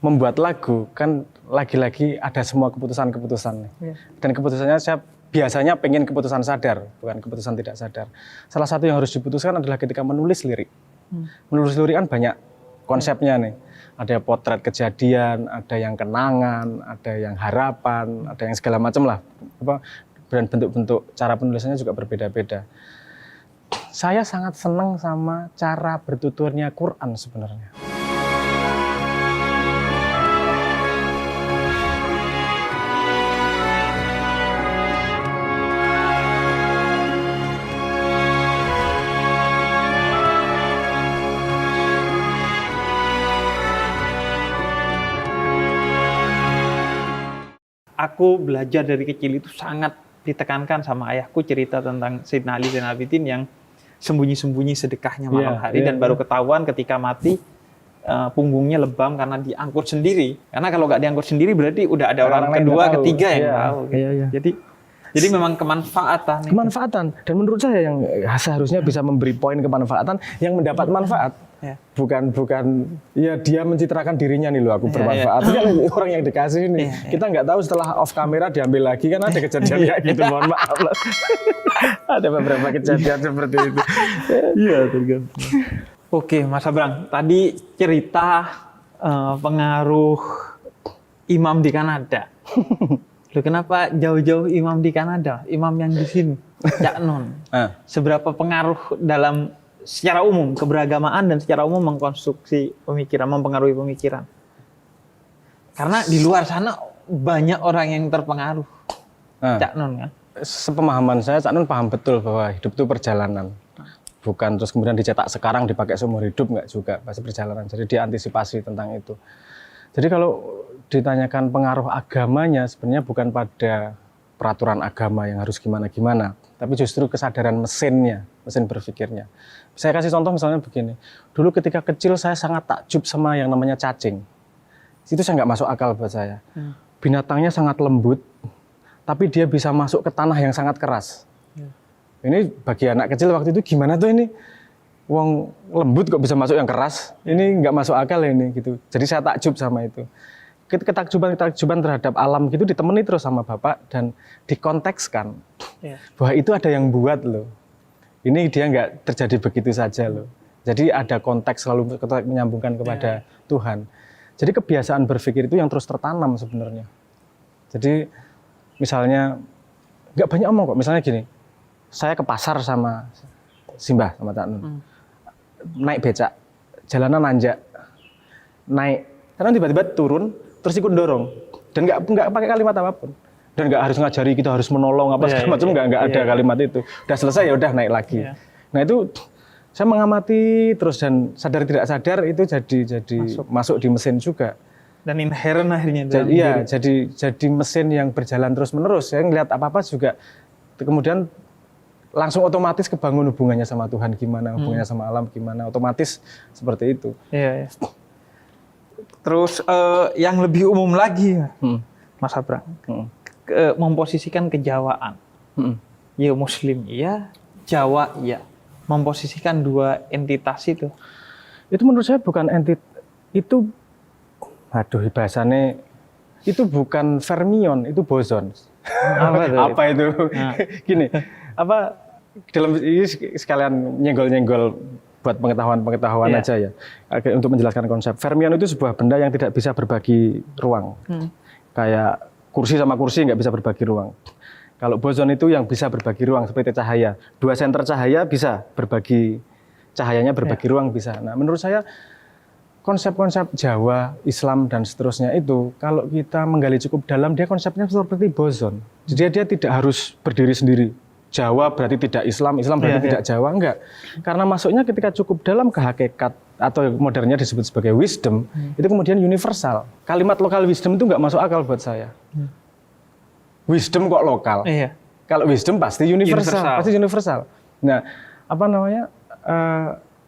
membuat lagu kan lagi-lagi ada semua keputusan-keputusan. Dan keputusannya saya biasanya pengen keputusan sadar, bukan keputusan tidak sadar. Salah satu yang harus diputuskan adalah ketika menulis lirik. Menulis lirik kan banyak konsepnya nih. Ada potret kejadian, ada yang kenangan, ada yang harapan, ada yang segala macam lah. Dan bentuk-bentuk cara penulisannya juga berbeda-beda. Saya sangat senang sama cara bertuturnya Quran sebenarnya. Aku belajar dari kecil itu sangat ditekankan sama ayahku cerita tentang Sayyidina Ali Zainal Abidin yang sembunyi-sembunyi sedekahnya malam hari dan baru ketahuan ketika mati punggungnya lebam karena diangkut sendiri. Karena kalau nggak diangkut sendiri berarti udah ada orang kedua, ketiga yang tahu. Gitu. Jadi memang kemanfaatan. Kemanfaatan. Dan menurut saya yang seharusnya bisa memberi poin kemanfaatan yang mendapat manfaat. Bukan ya dia mencitrakan dirinya nih loh aku bermanfaat. Kan orang yang dikasih nih. Kita nggak tahu setelah off kamera diambil lagi kan ada kejadian kayak gitu. Mohon maaf lah. Ada beberapa kejadian seperti itu. Iya, tergantung. Oke, Mas Abrang, tadi cerita pengaruh imam di Kanada. Loh, kenapa jauh-jauh imam di Kanada? Imam yang di sini, Cak Non. Seberapa pengaruh dalam secara umum keberagamaan dan secara umum mengkonstruksi pemikiran, mempengaruhi pemikiran? Karena di luar sana banyak orang yang terpengaruh. Cak Non kan? Sepemahaman saya, Cak Non paham betul bahwa hidup itu perjalanan. Bukan terus kemudian dicetak sekarang dipakai seumur hidup, enggak juga, pasti perjalanan. Jadi dia antisipasi tentang itu. Jadi kalau ditanyakan pengaruh agamanya sebenarnya bukan pada peraturan agama yang harus gimana-gimana, tapi justru kesadaran mesinnya, mesin berpikirnya. Saya kasih contoh misalnya begini, dulu ketika kecil saya sangat takjub sama yang namanya cacing. Itu saya nggak masuk akal buat saya. Binatangnya sangat lembut, tapi dia bisa masuk ke tanah yang sangat keras. Ini bagi anak kecil waktu itu gimana tuh ini? Wong lembut kok bisa masuk yang keras? Ini nggak masuk akal ini gitu. Jadi saya takjub sama itu. Ketakjuban terhadap alam gitu ditemani terus sama bapak dan dikontekskan bahwa itu ada yang buat loh. Ini dia nggak terjadi begitu saja loh. Jadi ada konteks selalu menyambungkan kepada Tuhan. Jadi kebiasaan berpikir itu yang terus tertanam sebenarnya. Jadi misalnya nggak banyak omong kok. Misalnya gini, saya ke pasar sama Simbah sama Cak Nun. Naik becak, jalanan nanjak, naik, karena tiba-tiba turun, terus ikut dorong, dan nggak pakai kalimat apapun, dan nggak harus ngajari kita harus menolong apa segala macam, nggak ada kalimat itu. Udah selesai ya udah naik lagi. Nah itu saya mengamati terus dan sadar tidak sadar itu jadi masuk di mesin juga. Dan inherent akhirnya. Jadi mesin yang berjalan terus menerus. Saya ngelihat apa juga, kemudian langsung otomatis kebangun hubungannya sama Tuhan gimana, hubungannya sama alam gimana, otomatis seperti itu. Terus yang lebih umum lagi, Mas Abrang, memposisikan kejawaan. Ya Muslim iya, Jawa iya. Memposisikan dua entitas itu. Itu menurut saya bukan itu, bahasannya itu bukan fermion, itu boson. Apa itu? Gini, dalam ini sekalian nyenggol-nyenggol buat pengetahuan aja ya, untuk menjelaskan konsep. Fermion itu sebuah benda yang tidak bisa berbagi ruang. Kayak kursi sama kursi nggak bisa berbagi ruang. Kalau boson itu yang bisa berbagi ruang seperti cahaya. Dua senter cahaya bisa berbagi, cahayanya berbagi ruang bisa. Nah menurut saya konsep-konsep Jawa, Islam dan seterusnya itu kalau kita menggali cukup dalam dia konsepnya seperti boson. Jadi dia tidak harus berdiri sendiri. Jawa berarti tidak Islam, Islam berarti tidak Jawa, enggak. Karena masuknya ketika cukup dalam ke hakikat atau modernnya disebut sebagai wisdom, itu kemudian universal. Kalimat lokal wisdom itu enggak masuk akal buat saya. Wisdom kok lokal? Kalau wisdom pasti universal. Nah,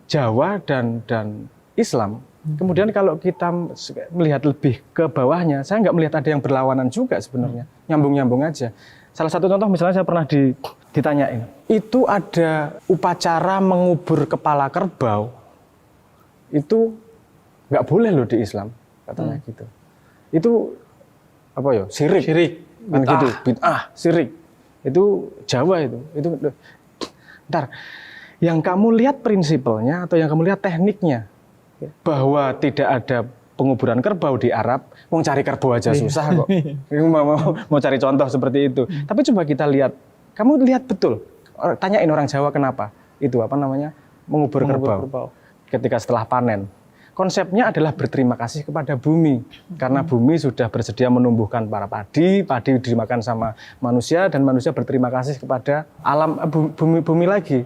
Jawa dan Islam. Kemudian kalau kita melihat lebih ke bawahnya, saya nggak melihat ada yang berlawanan juga sebenarnya, nyambung-nyambung aja. Salah satu contoh misalnya saya pernah ditanyain, itu ada upacara mengubur kepala kerbau, itu nggak boleh loh di Islam. katanya gitu. Itu apa ya? Syirik. Kan gitu, bid'ah, syirik. Itu Jawa itu. Ntar, yang kamu lihat prinsipalnya atau yang kamu lihat tekniknya, bahwa tidak ada penguburan kerbau di Arab, mau cari kerbau aja susah kok. mau cari contoh seperti itu. Tapi coba kita lihat, kamu lihat betul. Tanyain orang Jawa kenapa itu mengubur kerbau. Ketika setelah panen. Konsepnya adalah berterima kasih kepada bumi. Karena bumi sudah bersedia menumbuhkan para padi dimakan sama manusia, dan manusia berterima kasih kepada alam bumi lagi.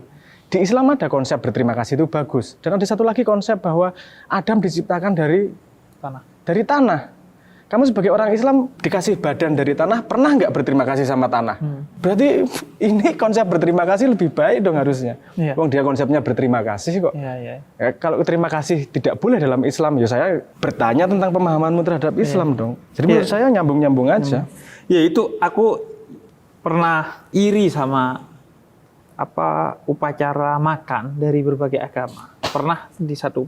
Di Islam ada konsep berterima kasih itu bagus. Dan ada satu lagi konsep bahwa Adam diciptakan dari tanah. Kamu sebagai orang Islam dikasih badan dari tanah, pernah nggak berterima kasih sama tanah? Berarti ini konsep berterima kasih lebih baik dong harusnya. Wong dia konsepnya berterima kasih kok. Ya, kalau terima kasih tidak boleh dalam Islam, ya saya bertanya tentang pemahamanmu terhadap Islam dong. Jadi menurut saya nyambung-nyambung aja. Ya itu aku pernah iri sama upacara makan dari berbagai agama. Pernah di satu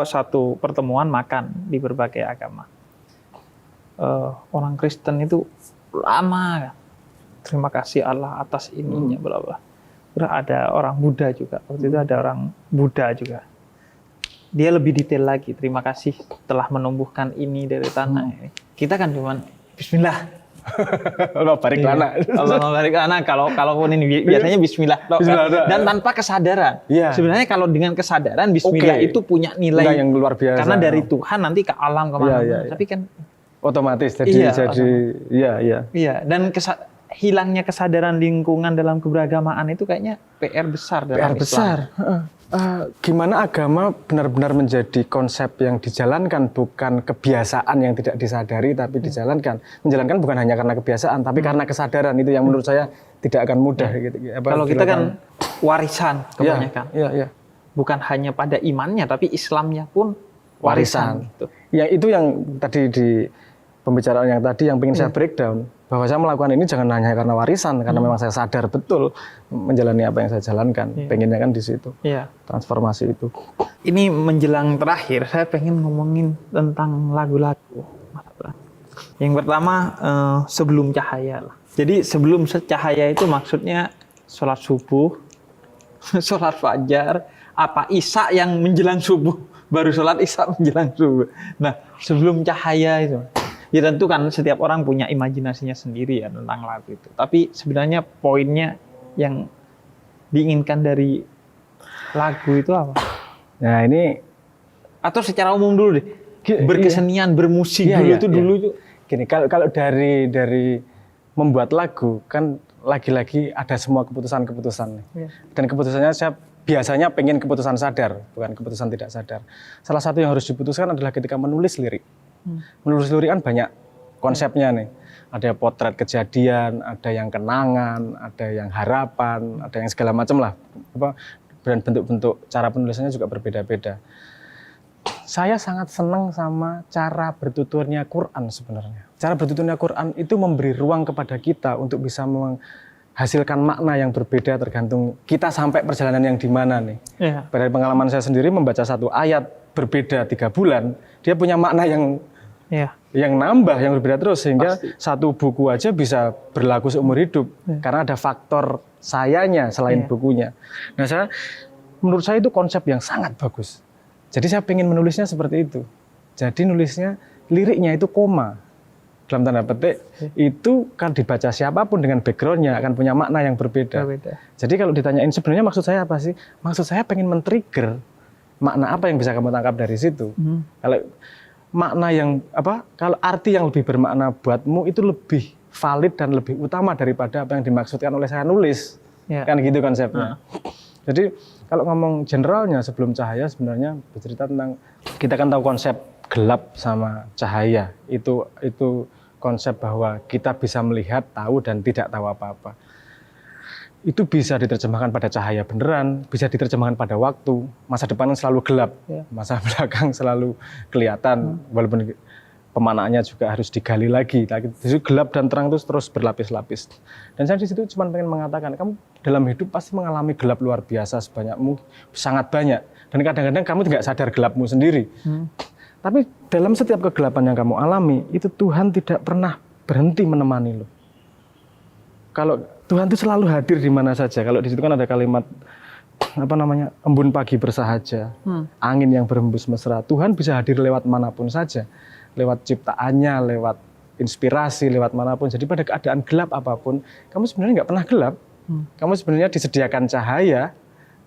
satu pertemuan makan di berbagai agama. Orang Kristen itu lama kan. Terima kasih Allah atas ininya bla bla. Ada orang Buddha juga. Waktu itu ada orang Buddha juga. Dia lebih detail lagi. Terima kasih telah menumbuhkan ini dari tanah. Kita kan cuman Bismillah. Allah barik lana. Allah barik lana. Kalaupun ini biasanya Bismillah. Dan tanpa kesadaran. Sebenarnya kalau dengan kesadaran Bismillah itu punya nilai yang luar biasa. Karena dari Tuhan nanti ke alam kemana-mana. Tapi kan otomatis jadi dan hilangnya kesadaran lingkungan dalam keberagamaan itu kayaknya PR besar dalam Islam. Gimana agama benar-benar menjadi konsep yang dijalankan, bukan kebiasaan yang tidak disadari tapi dijalankan. Menjalankan bukan hanya karena kebiasaan tapi karena kesadaran, itu yang menurut saya tidak akan mudah gitu. Kalau kita kan warisan kebanyakan. Bukan hanya pada imannya tapi Islamnya pun warisan. Ya itu yang tadi di pembicaraan yang tadi yang ingin saya breakdown, bahwa saya melakukan ini jangan hanya karena warisan, karena memang saya sadar betul menjalani apa yang saya jalankan. Pengennya kan di situ. Transformasi itu. Ini menjelang terakhir saya pengen ngomongin tentang lagu-lagu. Yang pertama sebelum cahaya lah. Jadi sebelum cahaya itu maksudnya sholat subuh, sholat fajar, isya yang menjelang subuh. Baru sholat isya menjelang subuh. Nah, sebelum cahaya itu. Ya tentu kan setiap orang punya imajinasinya sendiri ya tentang lagu itu. Tapi sebenarnya poinnya yang diinginkan dari lagu itu apa? Nah ini, atau secara umum dulu deh. Berkesenian, bermusik dulu itu. Gini, kalau dari membuat lagu kan lagi-lagi ada semua keputusan-keputusan. Dan keputusannya saya biasanya pengen keputusan sadar, bukan keputusan tidak sadar. Salah satu yang harus diputuskan adalah ketika menulis lirik. Menulis lirik kan banyak konsepnya nih. Ada potret kejadian, ada yang kenangan, ada yang harapan, ada yang segala macam lah. Dan bentuk-bentuk cara penulisannya juga berbeda-beda. Saya sangat senang sama cara bertuturnya Quran sebenarnya. Cara bertuturnya Quran itu memberi ruang kepada kita untuk bisa menghasilkan makna yang berbeda tergantung kita sampai perjalanan yang di mana nih. Dari pengalaman saya sendiri membaca satu ayat berbeda 3 bulan, dia punya makna yang nambah, yang berbeda terus, sehingga satu buku aja bisa berlaku seumur hidup karena ada faktor sayanya selain bukunya. Nah, menurut saya itu konsep yang sangat bagus. Jadi saya pengen menulisnya seperti itu. Jadi nulisnya liriknya itu koma. Dalam tanda petik itu kan dibaca siapapun dengan backgroundnya akan punya makna yang berbeda. Jadi kalau ditanyain sebenarnya maksud saya apa sih? Maksud saya pengen men-trigger makna apa yang bisa kamu tangkap dari situ. Kalau makna yang kalau arti yang lebih bermakna buatmu itu lebih valid dan lebih utama daripada apa yang dimaksudkan oleh saya nulis. Kan gitu konsepnya. Jadi kalau ngomong generalnya sebelum cahaya sebenarnya bercerita tentang, kita kan tahu konsep gelap sama cahaya. Itu konsep bahwa kita bisa melihat, tahu dan tidak tahu apa-apa. Itu bisa diterjemahkan pada cahaya beneran, bisa diterjemahkan pada waktu. Masa depan selalu gelap, masa belakang selalu kelihatan, walaupun pemanaannya juga harus digali lagi. Jadi gelap dan terang itu terus berlapis-lapis. Dan saya di situ cuma pengen mengatakan, kamu dalam hidup pasti mengalami gelap luar biasa sebanyak mungkin, sangat banyak. Dan kadang-kadang kamu tidak sadar gelapmu sendiri. Tapi dalam setiap kegelapan yang kamu alami, itu Tuhan tidak pernah berhenti menemani lo. Kalau Tuhan itu selalu hadir di mana saja. Kalau di situ kan ada kalimat embun pagi bersahaja, angin yang berhembus mesra. Tuhan bisa hadir lewat manapun saja, lewat ciptaannya, lewat inspirasi, lewat manapun. Jadi pada keadaan gelap apapun, kamu sebenarnya nggak pernah gelap. Kamu sebenarnya disediakan cahaya,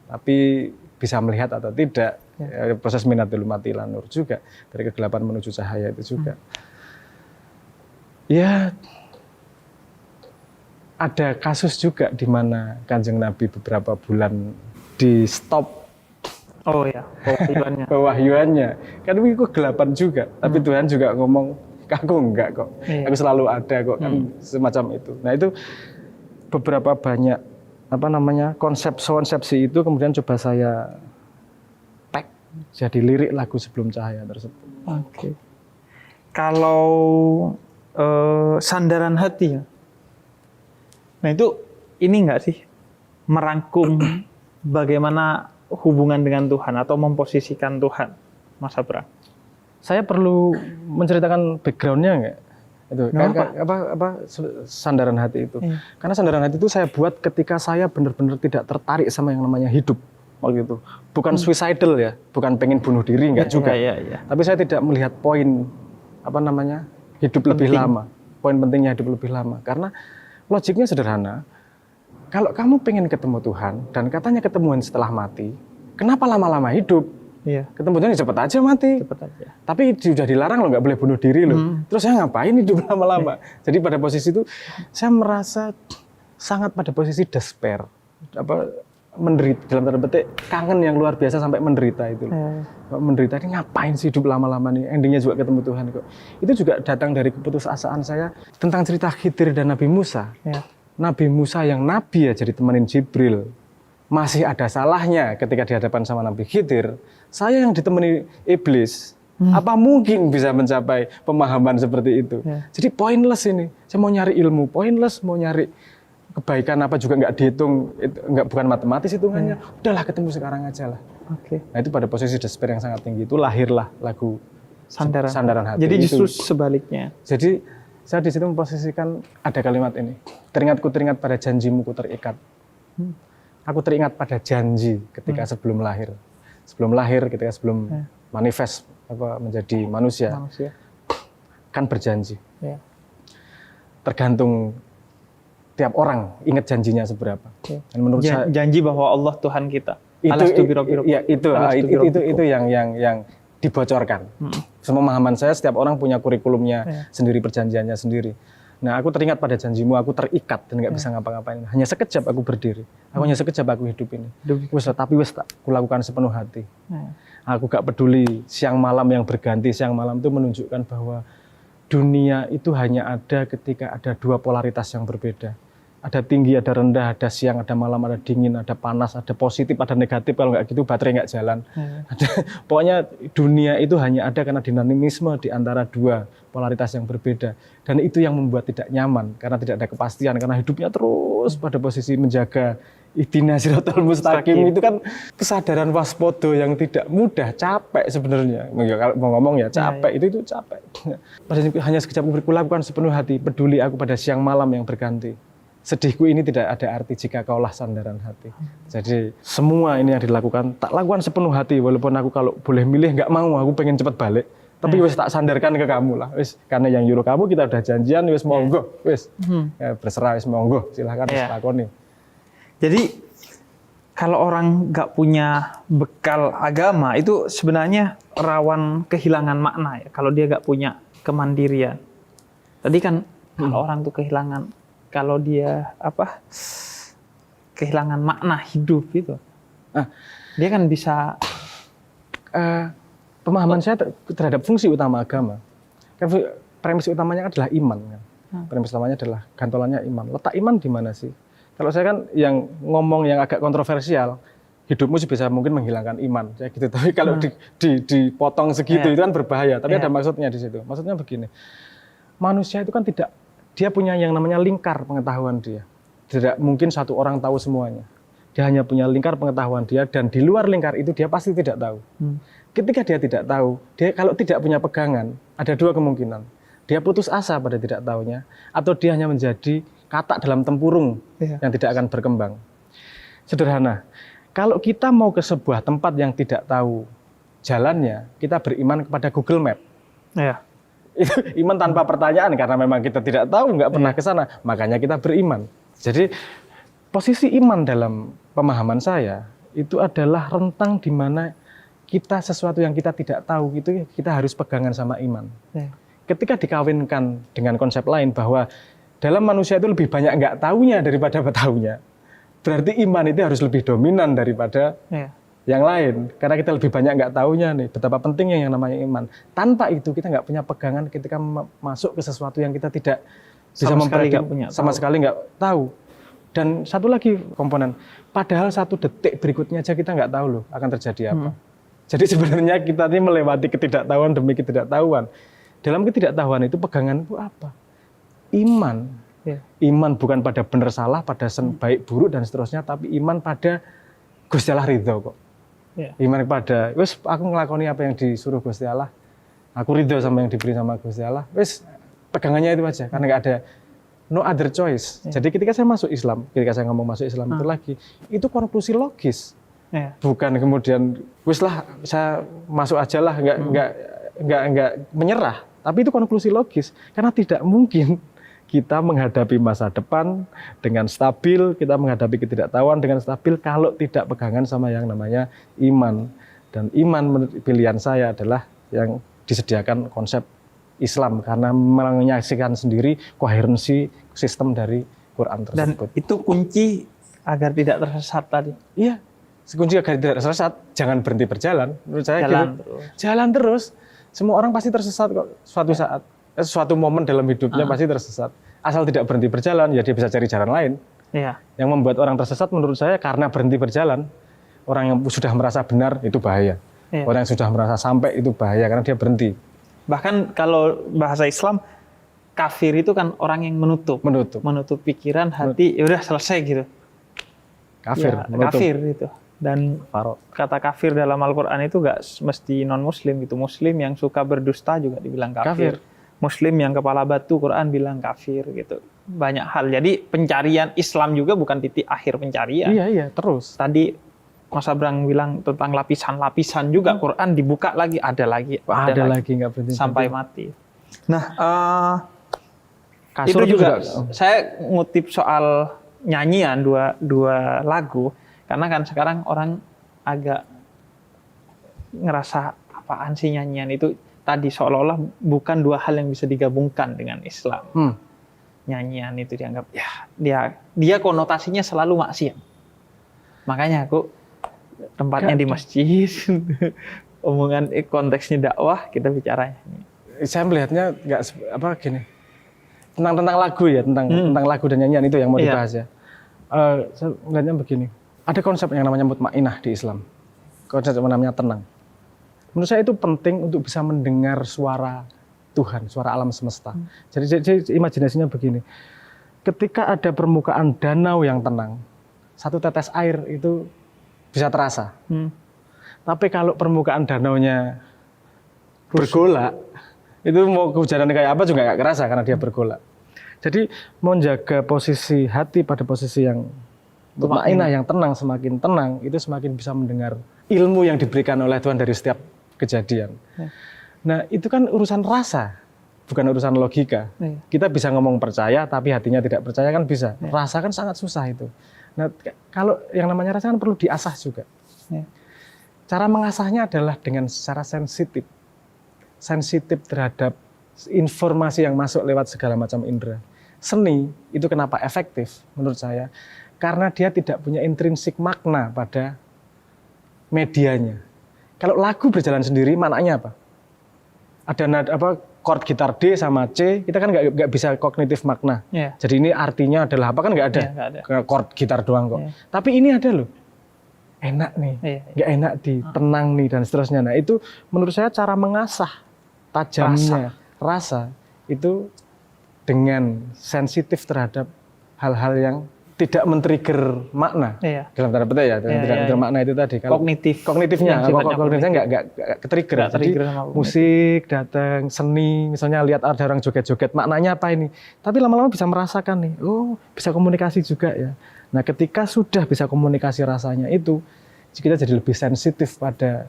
tapi bisa melihat atau tidak. Ya, proses minatul matilan nur juga, dari kegelapan menuju cahaya itu juga. Ya, ada kasus juga di mana Kanjeng Nabi beberapa bulan di stop. Oh ya, pewahyuannya. Pewahyuannya. Kan itu kegelapan juga, tapi Tuhan juga ngomong, aku enggak kok. Aku selalu ada kok, kan semacam itu. Nah, itu beberapa banyak konsepsi itu kemudian coba saya pack jadi lirik lagu Sebelum Cahaya tersebut. Oke. Kalau sandaran hati ya. Nah, itu ini enggak sih merangkum bagaimana hubungan dengan Tuhan atau memposisikan Tuhan, Mas Abraham? Saya perlu menceritakan background-nya enggak? Itu sandaran hati itu. Karena sandaran hati itu saya buat ketika saya benar-benar tidak tertarik sama yang namanya hidup waktu itu. Bukan suicidal ya, bukan pengen bunuh diri enggak juga. Tapi saya tidak melihat poin hidup lebih lama. Poin pentingnya hidup lebih lama. Karena logiknya sederhana. Kalau kamu pengen ketemu Tuhan dan katanya ketemuan setelah mati, kenapa lama-lama hidup? Iya. Ketemunya cepet aja mati. Cepet aja. Tapi sudah dilarang loh, nggak boleh bunuh diri loh. Terus saya ngapain hidup lama-lama? Jadi pada posisi itu saya merasa sangat pada posisi despair, menderita dalam tanda petik, kangen yang luar biasa sampai menderita itu. Menderita ini ngapain sih hidup lama-lama nih? Endingnya juga ketemu Tuhan kok. Itu juga datang dari keputusasaan saya tentang cerita Khidir dan Nabi Musa. Nabi Musa yang nabi ya jadi temenin Jibril. Masih ada salahnya ketika di hadapan sama Nabi Khidir. Saya yang ditemani iblis. Apa mungkin bisa mencapai pemahaman seperti itu? Jadi pointless ini. Saya mau nyari ilmu, pointless mau nyari kebaikan apa juga nggak dihitung, bukan matematis hitungannya. Udahlah ketemu sekarang aja lah. Nah, itu pada posisi despair yang sangat tinggi itu lahirlah lagu Sandaran Hati. Jadi justru sebaliknya. Jadi saya di situ memposisikan ada kalimat ini. Teringat pada janjimu ku terikat. Aku teringat pada janji ketika sebelum lahir. Sebelum lahir, ketika sebelum manifest menjadi manusia. Kan berjanji. Tergantung tiap orang ingat janjinya seberapa. Dan menurut saya janji bahwa Allah Tuhan kita. Itu yang dibocorkan. Pemahaman saya setiap orang punya kurikulumnya sendiri, perjanjiannya sendiri. Nah, aku teringat pada janjimu, aku terikat dan nggak bisa ngapa-ngapain. Hanya sekejap aku berdiri. Hanya sekejap aku hidup ini. Tapi tak kulakukan sepenuh hati. Aku gak peduli siang malam yang berganti. Siang malam itu menunjukkan bahwa dunia itu hanya ada ketika ada dua polaritas yang berbeda. Ada tinggi, ada rendah, ada siang, ada malam, ada dingin, ada panas, ada positif, ada negatif. Kalau nggak gitu baterai nggak jalan. Pokoknya dunia itu hanya ada karena dinamisme di antara dua polaritas yang berbeda. Dan itu yang membuat tidak nyaman karena tidak ada kepastian. Karena hidupnya terus pada posisi menjaga ihdina siratal mustaqim. Itu kan kesadaran waspodo yang tidak mudah, capek sebenarnya. Kalau mau ngomong ya capek, itu capek. Hanya sekejap kulakukan sepenuh hati, peduli aku pada siang malam yang berganti. Sedihku ini tidak ada arti jika kaulah sandaran hati. Jadi semua ini yang dilakukan, tak lakukan sepenuh hati. Walaupun aku kalau boleh milih nggak mau, aku pengen cepat balik. Tapi wis tak sandarkan ke kamu lah. Wis karena yang nyuruh kamu kita udah janjian, wis monggo, wis ya, berserah, wis monggo, silahkan wis lakoni. Jadi kalau orang nggak punya bekal agama itu sebenarnya rawan kehilangan makna ya. Kalau dia nggak punya kemandirian. Tadi kan kalau orang tuh kehilangan. Kalau dia kehilangan makna hidup itu, dia kan bisa pemahaman saya terhadap fungsi utama agama. Kan premis utamanya adalah iman. Kan? Premis utamanya adalah gantolannya iman. Letak iman di mana sih? Kalau saya kan yang ngomong yang agak kontroversial, hidupmu sih bisa mungkin menghilangkan iman, kayak gitu. Tapi kalau dipotong segitu itu kan berbahaya. Tapi ada maksudnya di situ. Maksudnya begini, manusia itu kan dia punya yang namanya lingkar pengetahuan dia. Tidak mungkin satu orang tahu semuanya. Dia hanya punya lingkar pengetahuan dia dan di luar lingkar itu dia pasti tidak tahu. Ketika dia tidak tahu, dia kalau tidak punya pegangan, ada dua kemungkinan. Dia putus asa pada tidak tahunya, atau dia hanya menjadi katak dalam tempurung yang tidak akan berkembang. Sederhana, kalau kita mau ke sebuah tempat yang tidak tahu jalannya, kita beriman kepada Google Map. Ya. Itu iman tanpa pertanyaan, karena memang kita tidak tahu, nggak pernah ke sana, makanya kita beriman. Jadi posisi iman dalam pemahaman saya itu adalah rentang di mana kita sesuatu yang kita tidak tahu itu kita harus pegangan sama iman. Ketika dikawinkan dengan konsep lain bahwa dalam manusia itu lebih banyak nggak tahunya daripada tahunya, berarti iman itu harus lebih dominan daripada yang lain. Karena kita lebih banyak nggak tahunya nih, betapa pentingnya yang namanya iman. Tanpa itu kita nggak punya pegangan ketika masuk ke sesuatu yang kita tidak bisa memprediksi, sama sekali nggak tahu. Dan satu lagi komponen, padahal 1 detik berikutnya aja kita nggak tahu loh akan terjadi apa. Jadi sebenarnya kita ini melewati ketidaktahuan demi ketidaktahuan. Dalam ketidaktahuan itu pegangan itu apa? Iman. Iman bukan pada benar salah, pada baik buruk dan seterusnya, tapi iman pada Gusti Allah ridho kok. Iman pada, wes aku ngelakoni apa yang disuruh Gusti Allah, aku ridho sama yang diberi sama Gusti Allah, wes pegangannya itu aja, karena nggak ada no other choice. Jadi ketika saya masuk Islam, ketika saya ngomong masuk Islam itu lagi, itu konklusi logis. Bukan kemudian wes lah saya masuk aja lah, nggak menyerah. Tapi itu konklusi logis, karena tidak mungkin kita menghadapi masa depan dengan stabil, kita menghadapi ketidaktahuan dengan stabil kalau tidak pegangan sama yang namanya iman. Dan iman pilihan saya adalah yang disediakan konsep Islam karena menyaksikan sendiri koherensi sistem dari Quran tersebut. Dan itu kunci agar tidak tersesat tadi. Iya, kunci agar tidak tersesat, jangan berhenti berjalan. Menurut saya jalan terus. Semua orang pasti tersesat kok suatu saat. Suatu momen dalam hidupnya pasti tersesat. Asal tidak berhenti berjalan, ya dia bisa cari jalan lain. Yang membuat orang tersesat menurut saya karena berhenti berjalan. Orang yang sudah merasa benar itu bahaya. Orang yang sudah merasa sampai itu bahaya karena dia berhenti. Bahkan kalau bahasa Islam, kafir itu kan orang yang menutup pikiran, hati, ya udah selesai gitu. Kafir itu. Dan kata kafir dalam Al-Quran itu nggak mesti non-Muslim gitu. Muslim yang suka berdusta juga dibilang kafir. Muslim yang kepala batu, Quran bilang kafir gitu. Banyak hal. Jadi pencarian Islam juga bukan titik akhir pencarian. Iya, terus. Tadi Mas Abrang bilang tentang lapisan-lapisan juga, Quran dibuka lagi, ada lagi, nggak berhenti sampai mati. Nah, itu juga saya ngutip soal nyanyian dua lagu, karena kan sekarang orang agak ngerasa apaan sih nyanyian itu tadi, seolah-olah bukan dua hal yang bisa digabungkan dengan Islam. Nyanyian itu dianggap dia konotasinya selalu maksiat. Makanya aku tempatnya di masjid, omongan konteksnya dakwah, kita bicara. Saya melihatnya nggak gini, tentang lagu ya, tentang lagu dan nyanyian itu yang mau dibahas ya. Saya melihatnya begini, ada konsep yang namanya mutmainah di Islam, konsep yang namanya tenang. Menurut saya itu penting untuk bisa mendengar suara Tuhan, suara alam semesta. Jadi imajinasinya begini, ketika ada permukaan danau yang tenang, satu tetes air itu bisa terasa. Tapi kalau permukaan danaunya bergolak, itu mau kehujanan kayak apa juga nggak kerasa karena dia bergolak. Jadi menjaga posisi hati pada posisi yang mutmainah, yang tenang, semakin tenang, itu semakin bisa mendengar ilmu yang diberikan oleh Tuhan dari setiap kejadian. Nah, itu kan urusan rasa, bukan urusan logika. Kita bisa ngomong percaya, tapi hatinya tidak percaya kan bisa. Rasa kan sangat susah itu. Nah, kalau yang namanya rasa kan perlu diasah juga. Cara mengasahnya adalah dengan secara sensitif terhadap informasi yang masuk lewat segala macam indera. Seni itu kenapa efektif menurut saya? Karena dia tidak punya intrinsik makna pada medianya. Kalau lagu berjalan sendiri, maknanya apa? Ada nada chord gitar D sama C, kita kan nggak bisa kognitif makna. Jadi ini artinya adalah apa kan nggak ada. Chord gitar doang kok. Tapi ini ada loh. Enak nih, nggak enak tenang nih dan seterusnya. Nah itu menurut saya cara mengasah tajamnya rasa itu dengan sensitif terhadap hal-hal yang tidak men-trigger makna. Iya. Dalam tanda petik ya, tidak men-trigger makna itu tadi. Kalau kognitifnya nggak ke-trigger. Jadi musik datang, seni, misalnya lihat ada orang joget-joget, maknanya apa ini? Tapi lama-lama bisa merasakan nih, oh bisa komunikasi juga ya. Nah ketika sudah bisa komunikasi rasanya itu, kita jadi lebih sensitif pada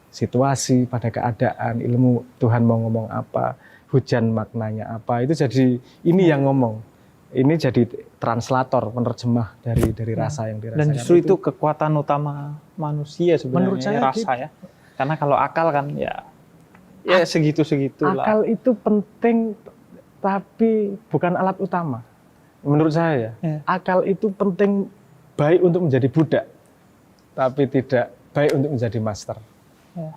situasi, pada keadaan, ilmu Tuhan mau ngomong apa, hujan maknanya apa, itu jadi ini yang ngomong. Ini jadi translator, penerjemah dari rasa yang dirasakan. Dan justru itu kekuatan utama manusia sebenarnya, menurut saya rasa gitu. Ya. Karena kalau akal kan ya segitu-segitu lah. Akal itu penting, tapi bukan alat utama. Menurut saya ya. Akal itu penting baik untuk menjadi budak, tapi tidak baik untuk menjadi master. Ya.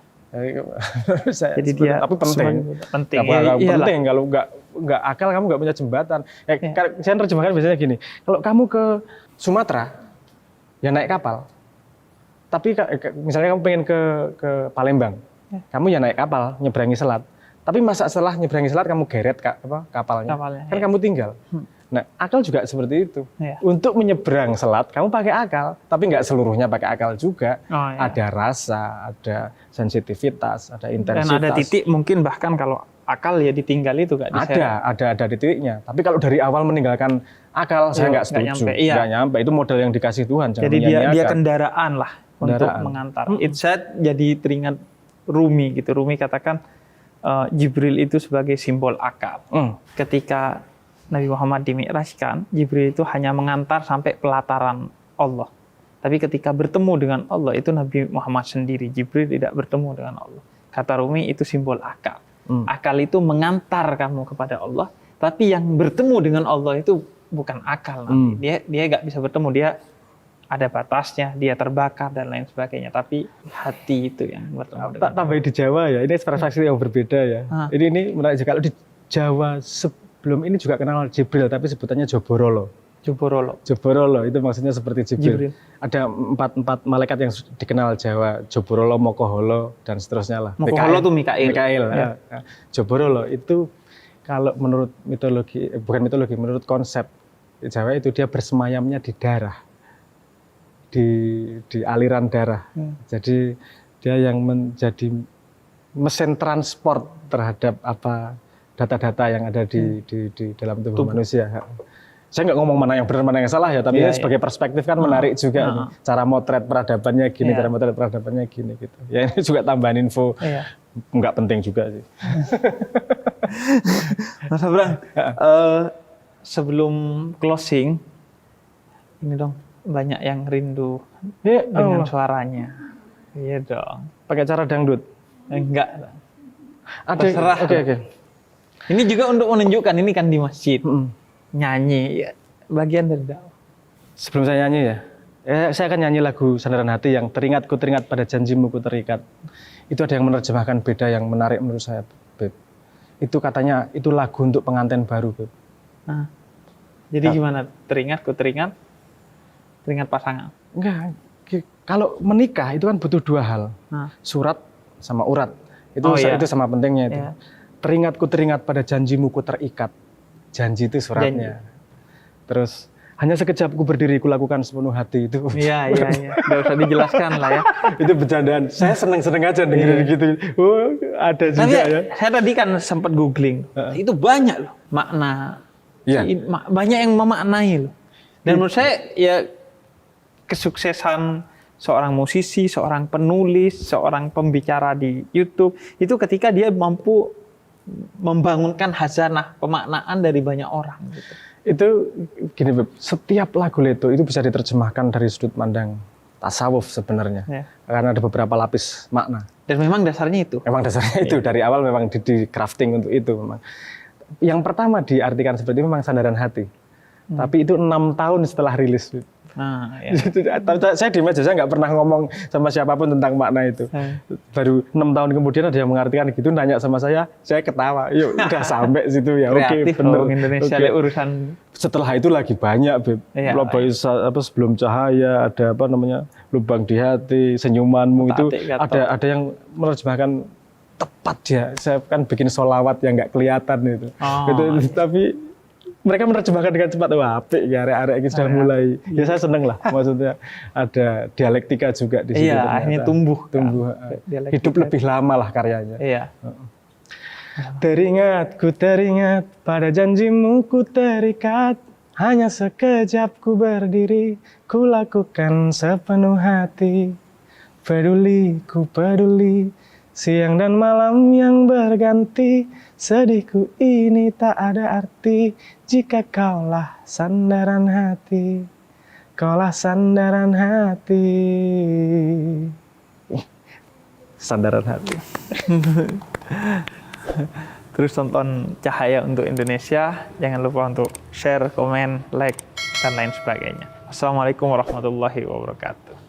Jadi dia tapi penting. Penting kalau nggak akal kamu nggak punya jembatan. Saya terjemahkan biasanya gini, kalau kamu ke Sumatera ya naik kapal, tapi misalnya kamu pengen ke Palembang, kamu ya naik kapal nyeberangi selat, tapi masa setelah nyeberangi selat kamu geret kapalnya kan kamu tinggal. Nah, akal juga seperti itu. Untuk menyeberang selat, kamu pakai akal, tapi nggak seluruhnya pakai akal juga. Ada rasa, ada sensitivitas, ada intensitas. Dan ada titik mungkin bahkan kalau akal ya ditinggal itu nggak diseret. Ada titiknya. Tapi kalau dari awal meninggalkan akal, saya nggak setuju. Nggak nyampe. Itu model yang dikasih Tuhan. Jadi dia kendaraan lah untuk mengantar. Saya jadi teringat Rumi gitu. Rumi katakan Jibril itu sebagai simbol akal. Ketika Nabi Muhammad dimi'rajkan, Jibril itu hanya mengantar sampai pelataran Allah. Tapi ketika bertemu dengan Allah, itu Nabi Muhammad sendiri. Jibril tidak bertemu dengan Allah. Kata Rumi, itu simbol akal. Akal itu mengantar kamu kepada Allah, tapi yang bertemu dengan Allah itu bukan akal nanti. Dia nggak bisa bertemu, dia ada batasnya, dia terbakar dan lain sebagainya. Tapi hati itu yang bertemu dengan tambah di Jawa ya, ini perspektif yang berbeda ya. Ini menarik juga. Kalau di Jawa sebelum ini juga kenal Jibril, tapi sebutannya Joborolo. Joborolo itu maksudnya seperti Jibril. Ada empat malaikat yang dikenal Jawa, Joborolo, Mokoholo, dan seterusnya lah. Mokoholo itu Mikail. Ya. Joborolo itu kalau menurut mitologi, bukan mitologi, menurut konsep Jawa itu dia bersemayamnya di darah, di aliran darah. Jadi dia yang menjadi mesin transport terhadap data-data yang ada di dalam tubuh manusia. Saya nggak ngomong mana yang benar, mana yang salah ya, tapi ini sebagai perspektif kan menarik juga. Cara motret peradabannya gini, cara motret peradabannya gini gitu. Ya ini juga tambahan info, nggak penting juga sih. Mas Abrang, sebelum closing, ini dong banyak yang rindu dengan suaranya. Iya dong. Pakai cara dangdut? Enggak. Terserah. Oke. Ini juga untuk menunjukkan ini kan di masjid. Nyanyi ya, bagian dari dakwah. Sebelum saya nyanyi ya, saya akan nyanyi lagu Sandaran Hati yang teringat pada janjimu ku terikat. Itu ada yang menerjemahkan beda yang menarik menurut saya, Beb. Itu katanya itu lagu untuk pengantin baru, Beb. Jadi gimana? Teringat pasangan? Enggak. Kalau menikah itu kan butuh dua hal. Surat sama urat. Itu sama pentingnya itu. Teringat pada janjimu ku terikat. Janji itu suratnya. Terus hanya sekejap ku berdiri ku lakukan sepenuh hati itu. Iya. Nggak usah dijelaskan lah ya. Itu bercandaan. Saya seneng aja dengerin gitu. Oh, ada juga ya. Saya tadi kan sempat googling. Itu banyak loh makna. Banyak yang memaknai loh. Dan menurut saya ya kesuksesan seorang musisi, seorang penulis, seorang pembicara di YouTube itu ketika dia mampu membangunkan hazanah pemaknaan dari banyak orang gitu. Itu gini Beb, setiap lagu Leto itu bisa diterjemahkan dari sudut pandang tasawuf sebenarnya. Karena ada beberapa lapis makna. Dan memang dasarnya itu. Dari awal memang di crafting untuk itu memang. Yang pertama diartikan seperti itu memang Sandaran Hati. Tapi itu 6 tahun setelah rilis. Saya di meja, saya nggak pernah ngomong sama siapapun tentang makna itu. Baru 6 tahun kemudian ada yang mengartikan gitu, nanya sama saya ketawa. Yuk, udah sampai situ ya. Oke, benar. Indonesia urusan. Setelah itu lagi banyak, Beb. Sebelum cahaya, ada lubang di hati, senyumanmu itu ada yang menerjemahkan tepat ya. Saya kan bikin sholawat yang nggak kelihatan itu. Tapi mereka menerjemahkan dengan cepat. Wah, apik ya, arek-arek ini sudah mulai. Ya saya seneng lah, maksudnya ada dialektika juga di situ. Iya, akhirnya tumbuh. Hidup lebih lama lah karyanya. Iya. Ku teringat pada janjimu ku terikat. Hanya sekejap ku berdiri, ku lakukan sepenuh hati. Peduli, ku peduli, siang dan malam yang berganti. Sedihku ini tak ada arti, jika kaulah sandaran hati. Kaulah sandaran hati. Sandaran hati. Terus tonton Cahaya untuk Indonesia. Jangan lupa untuk share, komen, like, dan lain sebagainya. Assalamualaikum warahmatullahi wabarakatuh.